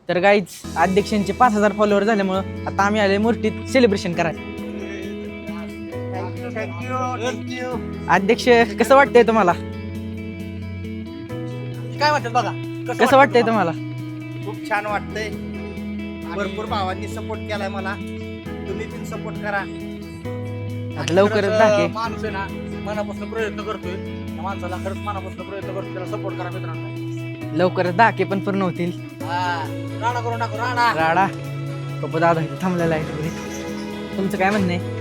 तर गाईच अध्यक्षांचे 5,000 फॉलोअर झाल्यामुळं आता आम्ही आले मूर्तीत सेलिब्रेशन करायला. थँक्यू. अध्यक्ष कसं वाटतंय तुम्हाला? काय म्हणतात बघा कसं वाटतंय तुम्हाला? खूप छान वाटतंय. भरपूर भावांनी सपोर्ट केलाय मला. तुम्ही पण सपोर्ट करा. आता लवकरच धाके. माणूस आहे ना मनापासून प्रयत्न करतोय त्या माणसाला खरंच मनापासून प्रयत्न करतो त्याला सपोर्ट करा मित्रांनो. लवकरच धाके पण पूर्ण होतील. राणा करून टाकू राणा. राडा पप्पा दादा इथे थांबलेला आहे घरी. तुमचं काय म्हणणं आहे?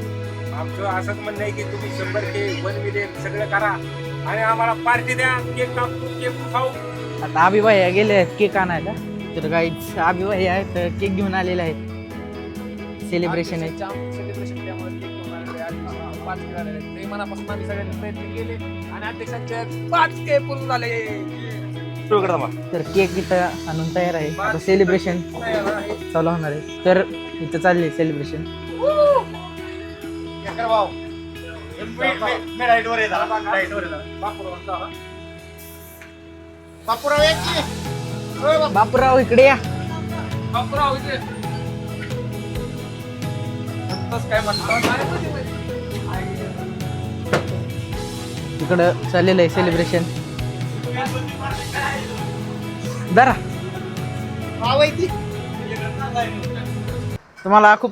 आमचं असंच म्हणणं आहे की तुम्ही 100K 1 मिलियन सगळं करा आणि आम्हाला पार्टी द्या. केक कापू, केक खाऊ. आता अभि भैया गेले आहेत केक आणायला. तर गाईच अभि भैया आहेत केक घेऊन आलेले आहेत. सेलिब्रेशन आहे. सेलिब्रेशन त्यामुळे केक घेऊन आलेले आहेत. 5K झालेले आहेत. ते मनापासून आम्ही सगळ्यांनी प्रयत्न केले आणि अध्यक्षांचे 5K पूर्ण झाले. तर केक इथं आणून तयार आहे. आता सेलिब्रेशन चालू होणार आहे. तर इथं चालले सेलिब्रेशन. भाऊ मी राईटवर येतात. बापूराव या की. बापूराव इकडे या. काय म्हणतात इकडं चाललेलं आहे सेलिब्रेशन. जरा भाऊ आहे ती. तुम्हाला खूप